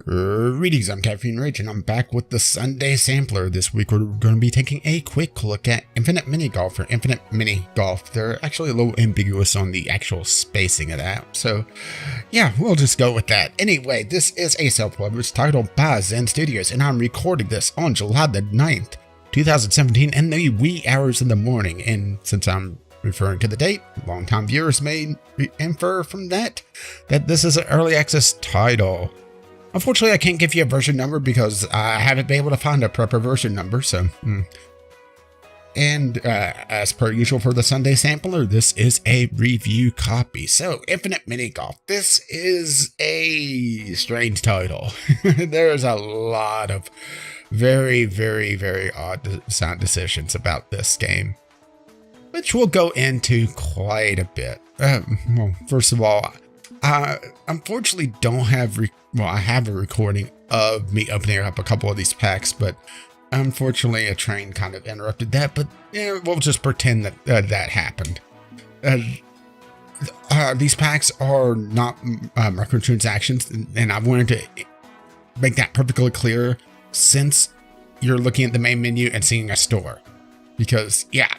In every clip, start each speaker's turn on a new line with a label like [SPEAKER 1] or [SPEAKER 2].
[SPEAKER 1] Greetings, I'm Caffeine Rage, and I'm back with the Sunday Sampler. This week we're going to be taking a quick look at Infinite Minigolf, or Infinite Minigolf. They're actually a little ambiguous on the actual spacing of that, so yeah, we'll just go with that. Anyway, this is a self-published title by Zen Studios, and I'm recording this on July the 9th, 2017, in the wee hours in the morning, and since I'm referring to the date, longtime viewers may infer from that this is an early access title. Unfortunately, I can't give you a version number because I haven't been able to find a proper version number, so... And as per usual for the Sunday Sampler, this is a review copy. So, Infinite Minigolf. This is a strange title. There's a lot of very, very, very odd sound decisions about this game, which we'll go into quite a bit. Well, first of all, I unfortunately don't have... I have a recording of me opening up a couple of these packs, but unfortunately a train kind of interrupted that, but yeah, we'll just pretend that that happened. These packs are not microtransactions, and I wanted to make that perfectly clear since you're looking at the main menu and seeing a store. Because, yeah,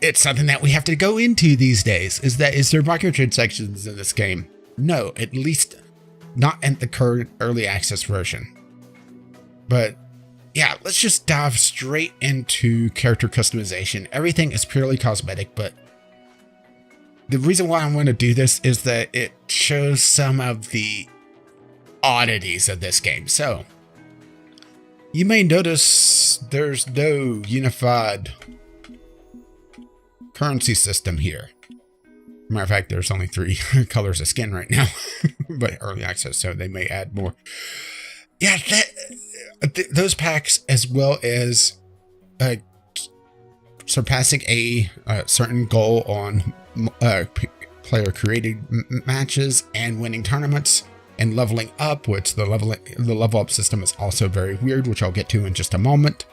[SPEAKER 1] it's something that we have to go into these days. Is there microtransactions in this game? No, at least not in the current early access version. But yeah, let's just dive straight into character customization. Everything is purely cosmetic, but the reason why I want to do this is that it shows some of the oddities of this game. So you may notice there's no unified currency system here. Matter of fact, there's only 3 colors of skin right now, but early access, so they may add more. Yeah, those packs, as well as surpassing a certain goal on player-created matches and winning tournaments and leveling up, which the level up system is also very weird, which I'll get to in just a moment.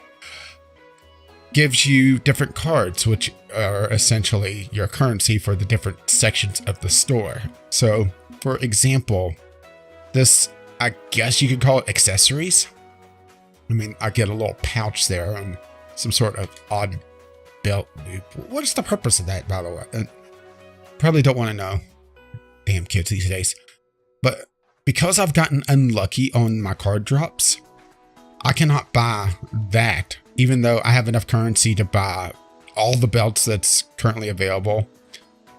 [SPEAKER 1] Gives you different cards, which are essentially your currency for the different sections of the store. So, for example, this, I guess you could call it accessories. I mean, I get a little pouch there and some sort of odd belt loop. What is the purpose of that, by the way? Probably don't want to know. Damn kids these days. But because I've gotten unlucky on my card drops, I cannot buy that, even though I have enough currency to buy all the belts that's currently available,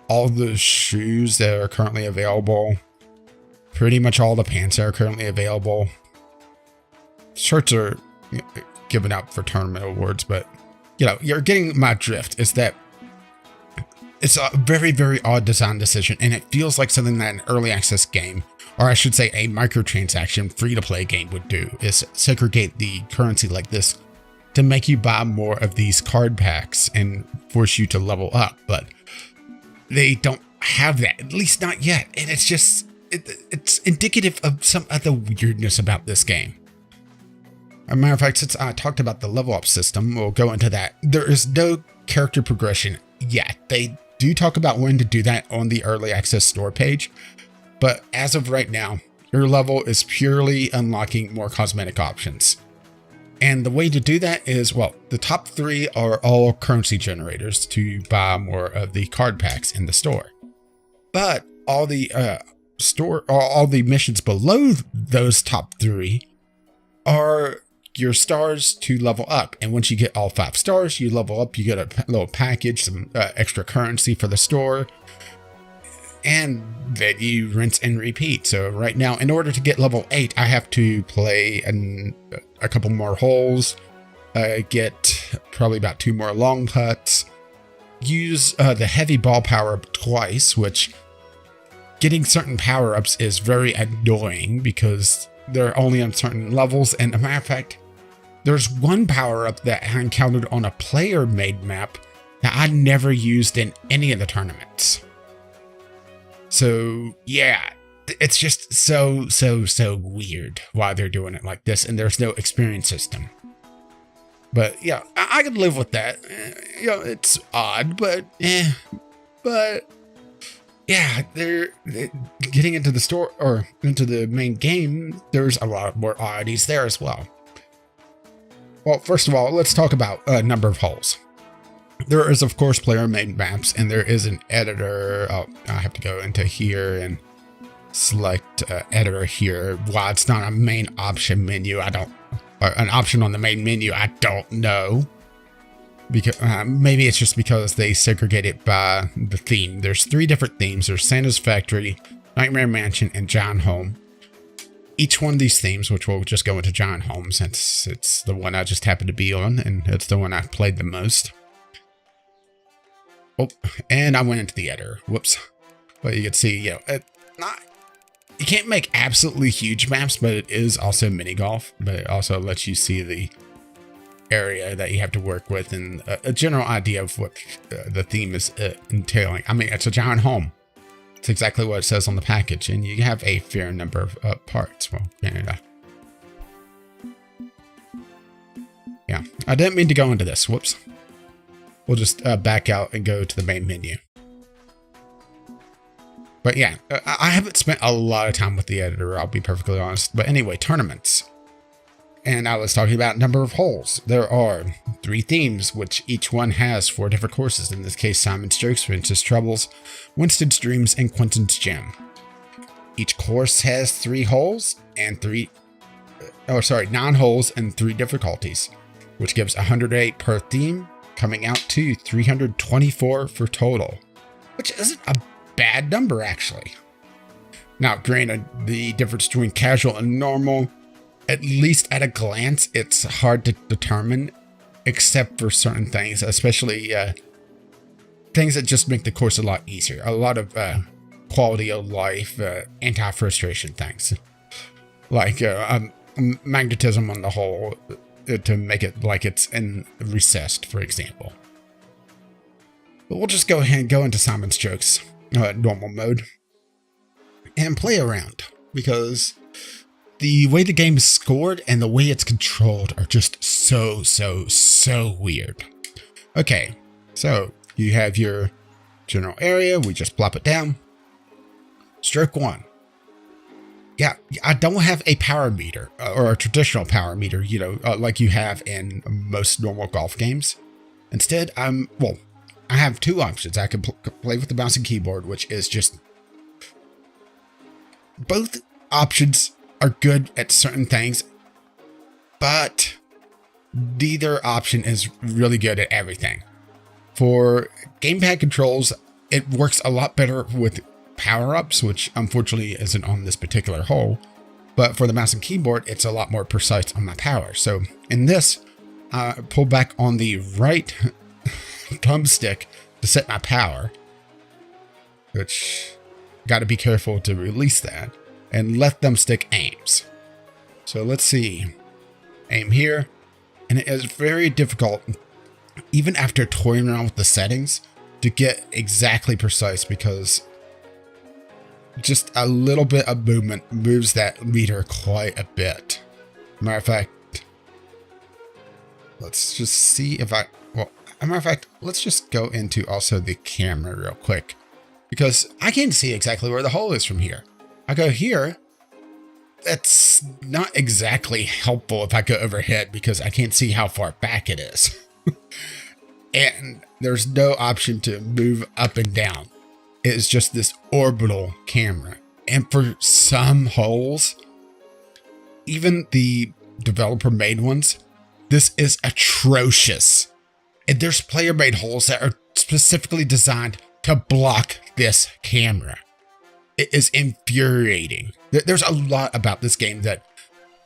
[SPEAKER 1] all the shoes that are currently available, pretty much all the pants that are currently available. Shirts are given out for tournament awards, but you know, you're getting my drift. Is that it's a very, very odd design decision, and it feels like something that an early access game, or I should say a microtransaction free-to-play game would do, is segregate the currency like this to make you buy more of these card packs and force you to level up. But they don't have that, at least not yet. And it's just, it's indicative of some other weirdness about this game. As a matter of fact, since I talked about the level up system, we'll go into that. There is no character progression yet. They do talk about when to do that on the early access store page. But as of right now, your level is purely unlocking more cosmetic options. And the way to do that is, well, the top 3 are all currency generators to buy more of the card packs in the store. But all the all the missions below those top 3 are your stars to level up. And once you get all 5 stars, you level up, you get a little package, some extra currency for the store, and then you rinse and repeat. So right now, in order to get level 8, I have to play a couple more holes, get probably about 2 more long putts, use the heavy ball power-up twice, which getting certain power-ups is very annoying because they're only on certain levels. And as a matter of fact, there's one power-up that I encountered on a player-made map that I never used in any of the tournaments. So yeah, it's just so weird why they're doing it like this, and there's no experience system. But yeah, I could live with that. You know, it's odd, but yeah, getting into the store or into the main game, there's a lot more oddities there as well. Well, first of all, let's talk about number of holes. There is, of course, player-made maps, and there is an editor. Oh, I have to go into here and select editor here. Why it's not a main option menu, or an option on the main menu, I don't know. Because maybe it's just because they segregate it by the theme. There's 3 different themes. There's Santa's Factory, Nightmare Mansion, and Giant Home. Each one of these themes, which we'll just go into Giant Home since it's the one I just happened to be on, and it's the one I played the most. Oh, and I went into the editor. Whoops. But you can see, you can't make absolutely huge maps, but it is also mini golf. But it also lets you see the area that you have to work with and a general idea of what the theme is entailing. I mean, it's a giant home. It's exactly what it says on the package, and you have a fair number of parts. Well, yeah, I didn't mean to go into this. Whoops. We'll just back out and go to the main menu. But yeah, I haven't spent a lot of time with the editor, I'll be perfectly honest. But anyway, tournaments. And I was talking about number of holes. There are 3 themes, which each one has 4 different courses. In this case, Simon's Jokes, Vince's Troubles, Winston's Dreams, and Quentin's Gem. Each course has 3 holes and 9 holes and 3 difficulties, which gives 108 per theme, coming out to 324 for total, which isn't a bad number, actually. Now, granted, the difference between casual and normal, at least at a glance, it's hard to determine, except for certain things, especially things that just make the course a lot easier. A lot of quality of life, anti-frustration things, like magnetism on the whole, to make it like it's recessed, for example. But we'll just go ahead and go into Simon's Jokes, normal mode, and play around, because the way the game is scored and the way it's controlled are just so weird. Okay, so you have your general area. We just plop it down. Stroke 1. Yeah, I don't have a power meter or a traditional power meter, like you have in most normal golf games. Instead, I have 2 options. I can play with the mouse and keyboard, which is just... Both options are good at certain things, but neither option is really good at everything. For gamepad controls, it works a lot better with power-ups, which unfortunately isn't on this particular hole. But for the mouse and keyboard, it's a lot more precise on my power. So in this, I pull back on the right thumbstick to set my power, which got to be careful to release that, and left thumbstick aims. So let's see. Aim here, and it is very difficult, even after toying around with the settings, to get exactly precise, because just a little bit of movement moves that meter quite a bit. Matter of fact, let's just see if let's just go into also the camera real quick, because I can't see exactly where the hole is from here. I go here. That's not exactly helpful if I go overhead, because I can't see how far back it is. And there's no option to move up and down. It's just this orbital camera. And for some holes, even the developer made ones, this is atrocious. And there's player made holes that are specifically designed to block this camera. It is infuriating. There's a lot about this game that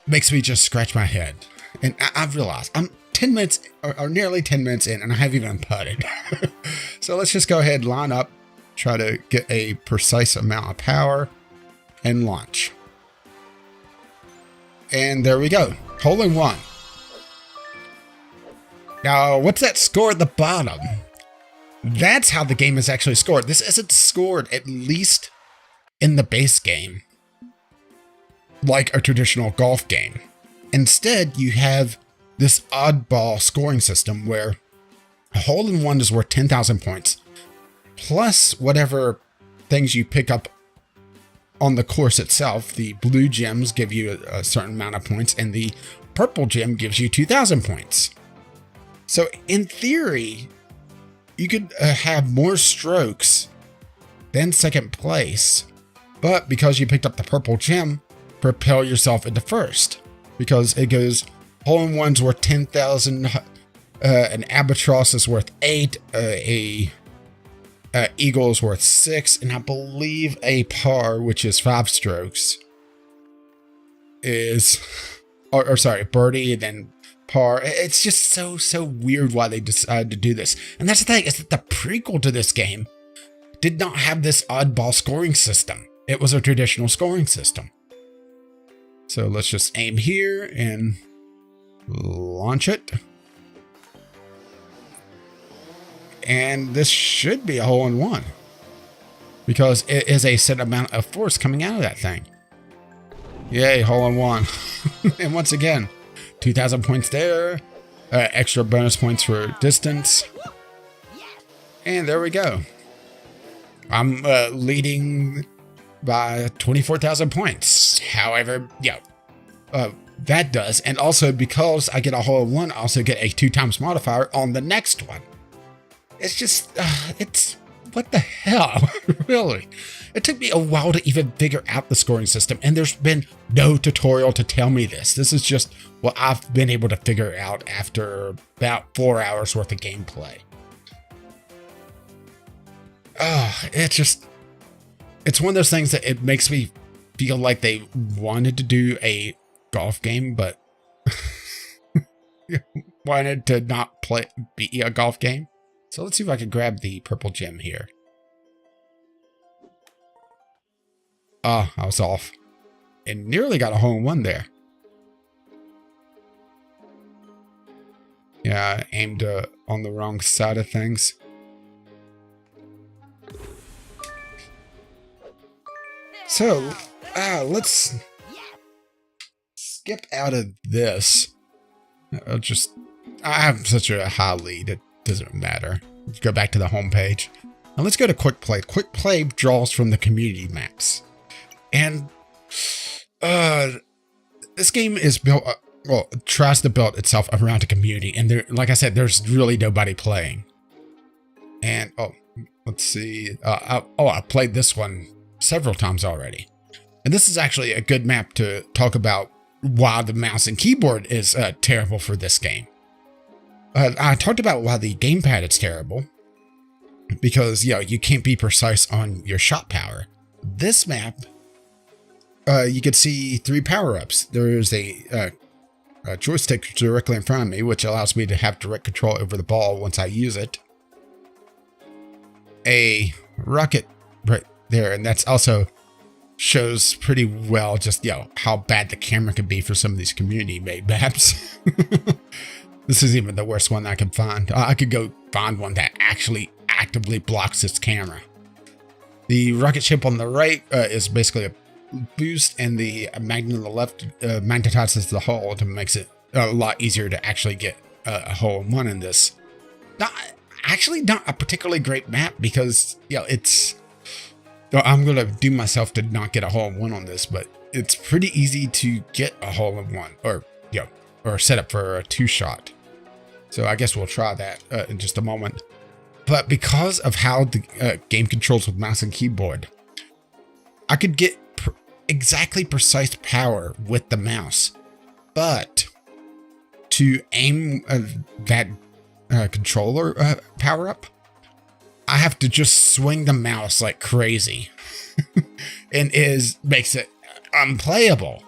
[SPEAKER 1] makes me just scratch my head. And I've realized I'm 10 minutes or nearly 10 minutes in, and I haven't even putted. So let's just go ahead, line up, try to get a precise amount of power, and launch. And there we go. Hole in 1. Now, what's that score at the bottom? That's how the game is actually scored. This isn't scored, at least in the base game, like a traditional golf game. Instead, you have this oddball scoring system where a hole in 1 is worth 10,000 points, plus whatever things you pick up on the course itself. The blue gems give you a certain amount of points, and the purple gem gives you 2,000 points. So in theory, you could have more strokes than second place, but because you picked up the purple gem, propel yourself into first, because it goes hole-in-one's worth 10,000, an albatross is worth 8, a eagle is worth 6, and I believe a par, which is 5 strokes, is, or sorry, birdie, then par. It's just so weird why they decided to do this. And that's the thing, is that the prequel to this game did not have this oddball scoring system. It was a traditional scoring system. So let's just aim here and launch it. And this should be a hole-in-one, because it is a set amount of force coming out of that thing. Yay, hole-in-one. And once again, 2,000 points there, extra bonus points for distance. And there we go. I'm leading by 24,000 points. However, that does. And also, because I get a hole-in-one, I also get a 2x modifier on the next one. It's just, it's, what the hell, really? It took me a while to even figure out the scoring system, and there's been no tutorial to tell me this. This is just what I've been able to figure out after about 4 hours worth of gameplay. It's one of those things that it makes me feel like they wanted to do a golf game, but wanted to not be a golf game. So let's see if I can grab the purple gem here. I was off. And nearly got a hole-in-one there. Yeah, I aimed on the wrong side of things. So, let's skip out of this. I have such a high lead, it doesn't matter. Let's go back to the home page. Now let's go to Quick Play. Quick Play draws from the community maps. And this game is built, tries to build itself around a community. And there, like I said, there's really nobody playing. And, let's see. I played this one several times already. And this is actually a good map to talk about why the mouse and keyboard is terrible for this game. I talked about why the gamepad is terrible, because you can't be precise on your shot power. This map, you can see 3 power-ups. There's a joystick directly in front of me, which allows me to have direct control over the ball once I use it. A rocket right there, and that's also shows pretty well just how bad the camera could be for some of these community-made maps. This is even the worst one I could find. I could go find one that actually actively blocks its camera. The rocket ship on the right is basically a boost, and the magnet on the left magnetizes the hull to makes it a lot easier to actually get a hole-in-one in this. Not a particularly great map, because it's. I'm gonna do myself to not get a hole-in-one on this, but it's pretty easy to get a hole-in-one, or set up for a 2-shot. So I guess we'll try that in just a moment. But because of how the game controls with mouse and keyboard, I could get exactly precise power with the mouse. But to aim that controller power up, I have to just swing the mouse like crazy. And makes it unplayable.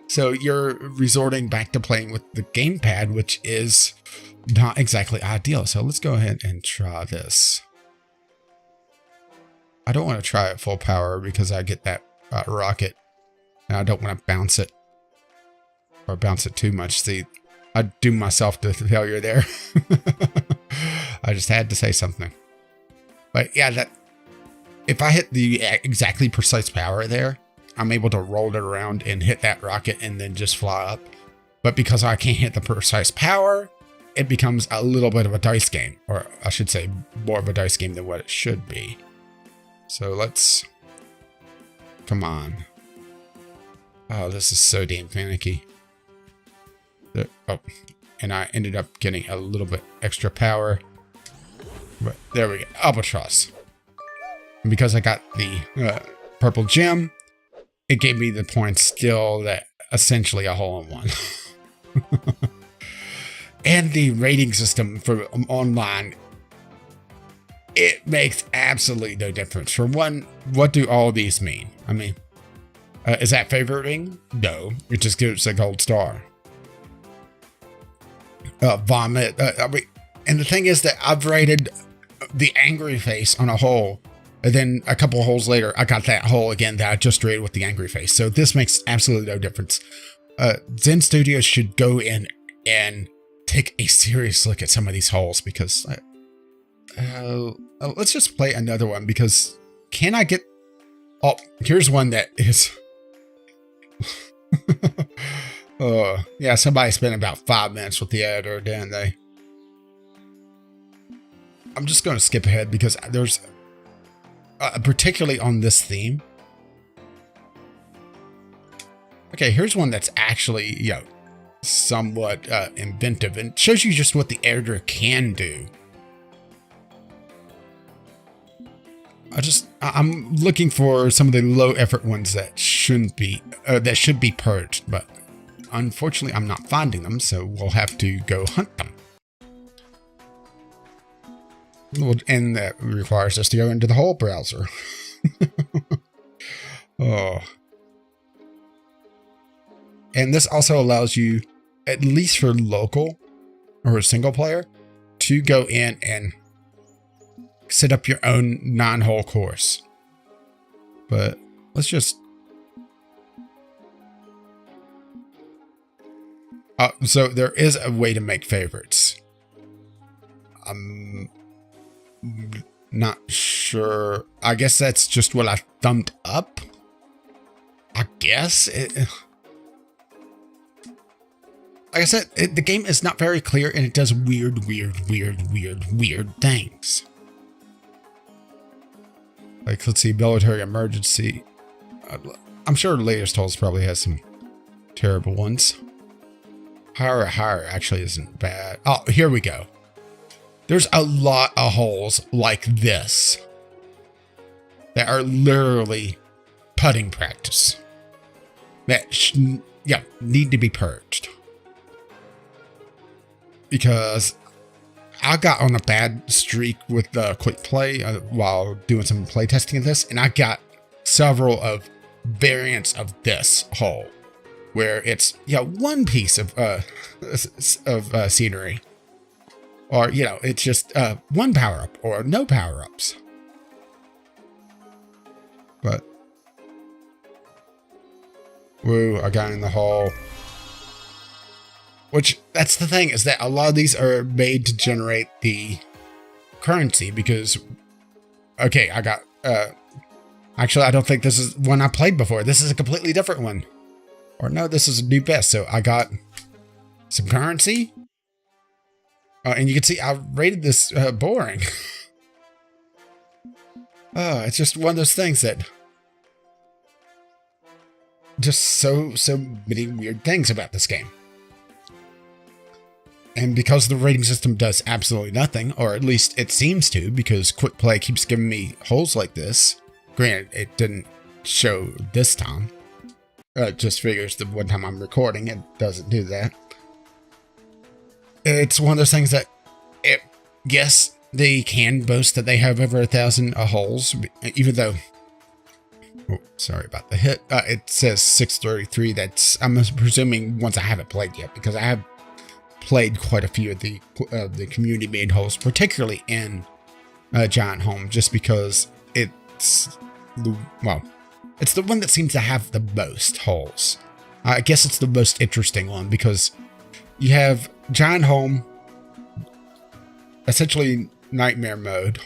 [SPEAKER 1] So you're resorting back to playing with the gamepad, which is not exactly ideal. So let's go ahead and try this. I don't want to try it full power because I get that rocket, and I don't want to bounce it or bounce it too much. See, I doomed myself to failure there. I just had to say something. But yeah, if I hit the exactly precise power there, I'm able to roll it around and hit that rocket and then just fly up. But because I can't hit the precise power, it becomes a little bit of a dice game, or I should say more of a dice game than what it should be. So let's, come on. Oh, this is so damn finicky. Oh, and I ended up getting a little bit extra power. But there we go, albatross. And because I got the purple gem, it gave me the points still that essentially a hole in one. And the rating system for online, it makes absolutely no difference. For one, what do all these mean? I mean, is that favoriting? No, it just gives a gold star. Vomit. And the thing is that I've rated the angry face on a hole, and then a couple of holes later, I got that hole again that I just rated with the angry face. So this makes absolutely no difference. Zen Studios should go in and take a serious look at some of these holes, because let's just play another one, because can I get... Oh, here's one that is... yeah, somebody spent about 5 minutes with the editor, didn't they? I'm just going to skip ahead because there's, particularly on this theme. Okay, here's one that's actually, you know, somewhat inventive, and shows you just what the editor can do. I'm looking for some of the low effort ones that shouldn't be, that should be purged, but unfortunately I'm not finding them, so we'll have to go hunt them. And that requires us to go into the whole browser. Oh. And this also allows you, at least for local or a single player, to go in and set up your own 9-hole course. But let's just... so there is a way to make favorites. I'm not sure. I guess that's just what I thumbed up. I guess like I said, the game is not very clear, and it does weird things. Like, let's see, military emergency. I'm sure the latest holes probably has some terrible ones. Higher actually isn't bad. Oh, here we go. There's a lot of holes like this that are literally putting practice that need to be purged. Because I got on a bad streak with the quick play while doing some play testing of this, and I got several of variants of this hole where it's one piece of scenery, or it's just one power up or no power ups. But woo, I got in the hole. Which, that's the thing, is that a lot of these are made to generate the currency, because, okay, I got, actually, I don't think this is one I played before. This is a completely different one. Or no, this is a new best. So I got some currency. And you can see I rated this boring. It's just one of those things that... just so many weird things about this game. And because the rating system does absolutely nothing, or at least it seems to, because quick play keeps giving me holes like this. Granted, it didn't show this time. It just figures the one time I'm recording, it doesn't do that. It's one of those things that, yes, they can boast that they have over 1,000 holes, even though... Oh, sorry about the hit. It says 633. That's, I'm presuming, once I haven't played yet, because I have played quite a few of the community made holes, particularly in Giant Home, just because it's the one that seems to have the most holes. I guess it's the most interesting one, because you have Giant Home, essentially Nightmare Mode,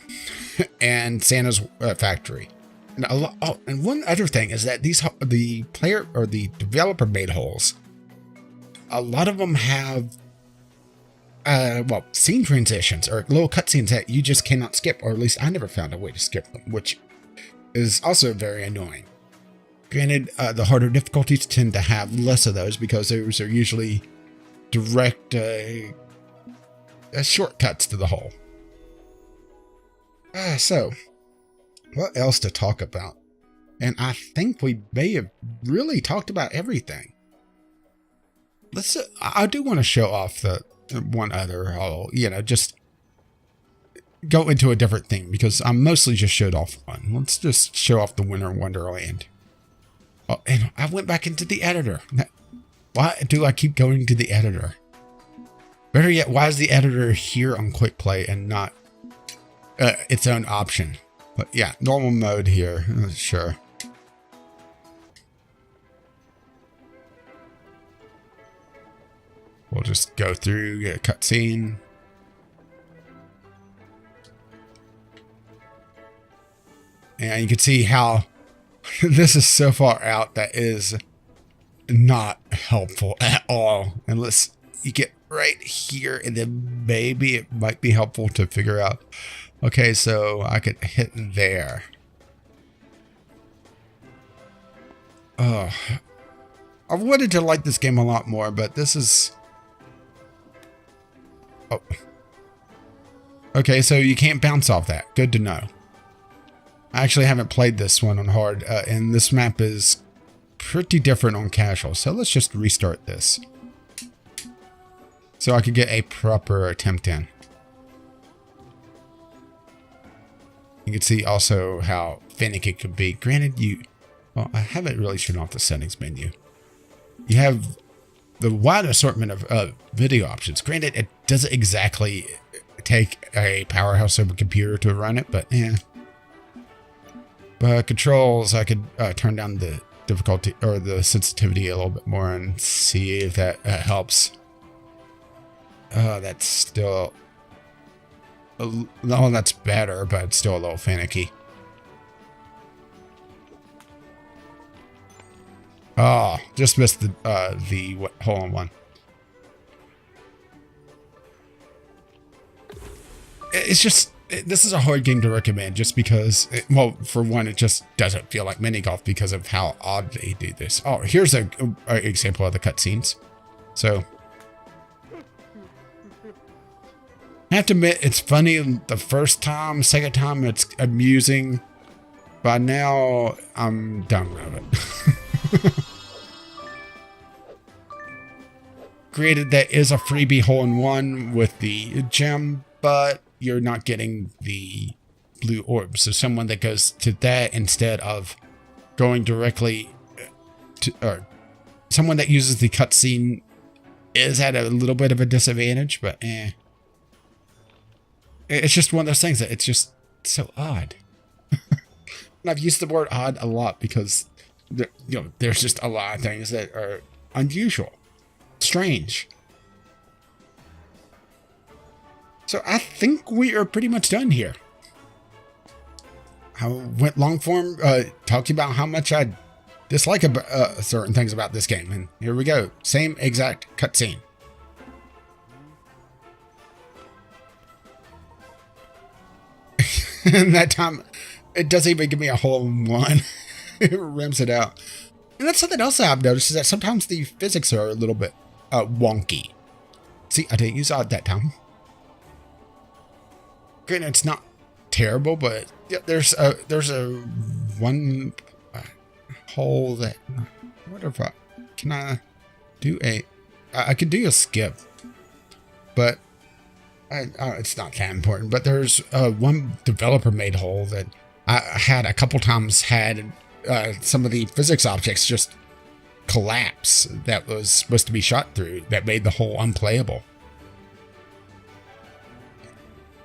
[SPEAKER 1] and Santa's Factory. And one other thing is that the player or the developer made holes, a lot of them have scene transitions or little cutscenes that you just cannot skip, or at least I never found a way to skip them, which is also very annoying. Granted, the harder difficulties tend to have less of those because those are usually direct shortcuts to the hole. So, what else to talk about? And I think we may have really talked about everything. I do want to show off the one other hole, just go into a different thing because I mostly just showed off one. Let's just show off the Winter Wonderland. Oh, and I went back into the editor. Why do I keep going to the editor? Better yet, why is the editor here on Quick Play and not its own option? But yeah, normal mode here. Sure. We'll just go through, get a cutscene. And you can see how this is so far out that is not helpful at all. Unless you get right here and then maybe it might be helpful to figure out. Okay, so I could hit there. I wanted to like this game a lot more, but this is... Oh. Okay, so you can't bounce off that. Good to know. I actually haven't played this one on hard, and this map is pretty different on casual. So let's just restart this. So I could get a proper attempt in. You can see also how finicky it could be. Granted, well, I haven't really shown off the settings menu. You have the wide assortment of video options. Granted, it doesn't exactly take a powerhouse of a computer to run it, but yeah. But controls, I could turn down the difficulty or the sensitivity a little bit more and see if that helps. That's still... No, that's better, but it's still a little finicky. Oh, just missed the hole in one. It's just, this is a hard game to recommend just because, well, for one, it just doesn't feel like mini golf because of how odd they do this. Oh, here's a example of the cutscenes. So, I have to admit, it's funny the first time, second time it's amusing. By now, I'm done with it. Granted, that is a freebie hole-in-one with the gem, but you're not getting the blue orb. So someone that goes to that instead of going directly to, or someone that uses the cutscene is at a little bit of a disadvantage, but it's just one of those things that it's just so odd. And I've used the word odd a lot because there's just a lot of things that are unusual, strange. So I think we are pretty much done here. I went long form, talked about how much I dislike certain things about this game, and here we go. Same exact cutscene. And that time, it doesn't even give me a hole in one. It rims it out. And that's something else I've noticed is that sometimes the physics are a little bit wonky. See, I didn't use odd that time. Granted, it's not terrible, but yeah, there's a one hole that I wonder if can I do I could do a skip, but it's not that important. But there's one developer made hole that I had a couple times had some of the physics objects just collapse that was supposed to be shot through that made the hole unplayable.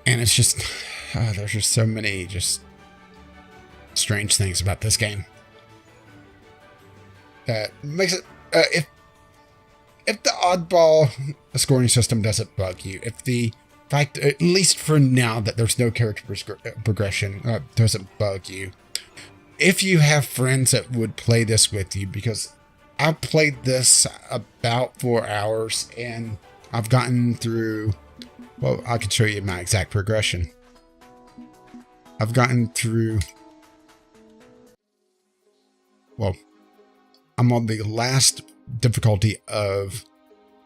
[SPEAKER 1] And it's just, there's just so many just strange things about this game that makes it, if the oddball scoring system doesn't bug you, if the fact, at least for now, that there's no character progression doesn't bug you, if you have friends that would play this with you, because I played this about 4 hours and I've gotten through, well, I could show you my exact progression. I've gotten through well, I'm on the last difficulty of,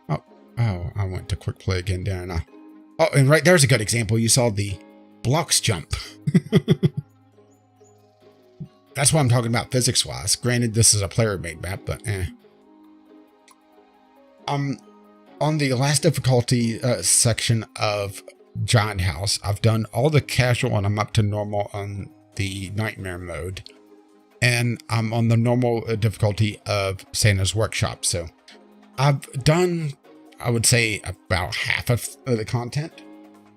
[SPEAKER 1] oh, I went to quick play again, didn't I? Oh, and right there's a good example. You saw the blocks jump. That's what I'm talking about physics-wise. Granted, this is a player-made map, but on the last difficulty section of Giant House, I've done all the casual and I'm up to normal on the nightmare mode. And I'm on the normal difficulty of Santa's Workshop. So I've done, I would say, about half of the content.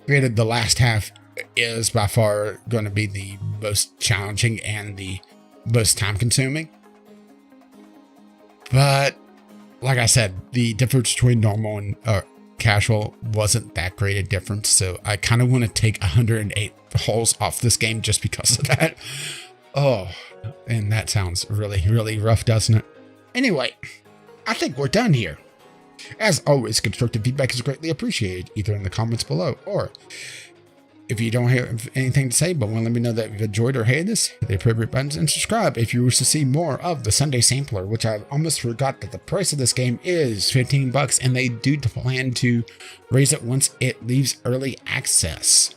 [SPEAKER 1] Granted, the last half is by far going to be the most challenging and the most time consuming. But like I said, the difference between normal and casual wasn't that great a difference. So I kind of want to take 108 holes off this game just because of that. Oh, and that sounds really, really rough, doesn't it? Anyway, I think we're done here. As always, constructive feedback is greatly appreciated, either in the comments below, or if you don't have anything to say but want to let me know that you've enjoyed or hated this, hit the appropriate buttons and subscribe if you wish to see more of the Sunday Sampler, which I almost forgot that the price of this game is $15, and they do plan to raise it once it leaves early access.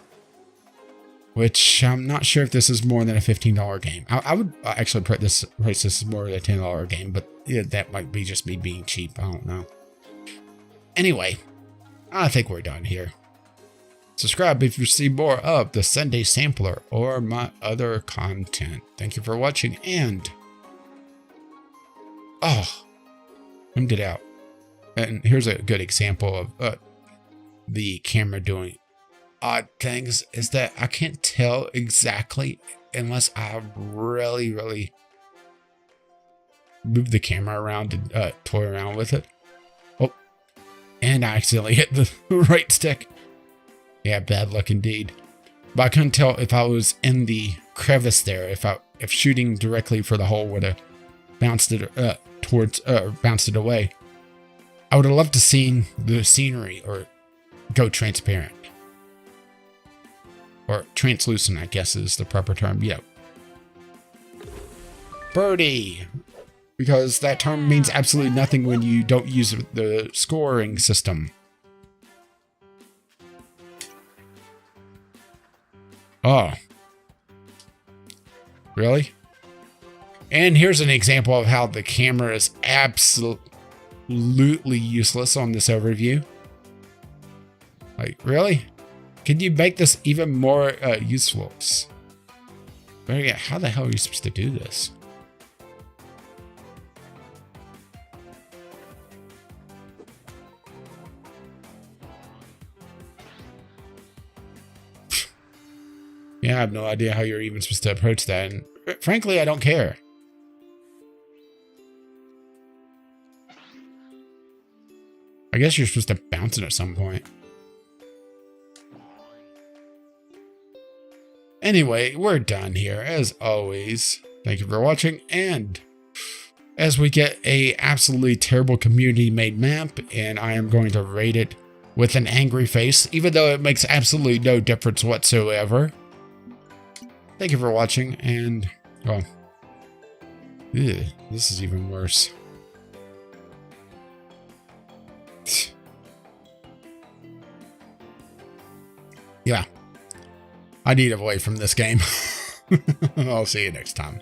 [SPEAKER 1] Which I'm not sure if this is more than a $15 game. I would actually price this as more than a $10 game, but yeah, that might be just me being cheap. I don't know. Anyway, I think we're done here. Subscribe if you see more of the Sunday Sampler or my other content. Thank you for watching, and zoomed it out. And here's a good example of the camera doing odd things, is that I can't tell exactly unless I really, really move the camera around and toy around with it. Oh, and I accidentally hit the right stick. Yeah, bad luck indeed. But I couldn't tell if I was in the crevice there, if shooting directly for the hole would have bounced it bounced it away. I would have loved to seen the scenery or go transparent. Or translucent, I guess is the proper term. Yeah. Birdie! Because that term means absolutely nothing when you don't use the scoring system. Oh. Really? And here's an example of how the camera is absolutely useless on this overview. Like, really? Can you make this even more useful? Better yet, how the hell are you supposed to do this? Yeah, I have no idea how you're even supposed to approach that, and frankly, I don't care. I guess you're supposed to bounce it at some point. Anyway, we're done here, as always. Thank you for watching, and as we get a absolutely terrible community-made map, and I am going to rate it with an angry face, even though it makes absolutely no difference whatsoever. Thank you for watching, and, well, this is even worse. Yeah, I need away from this game. I'll see you next time.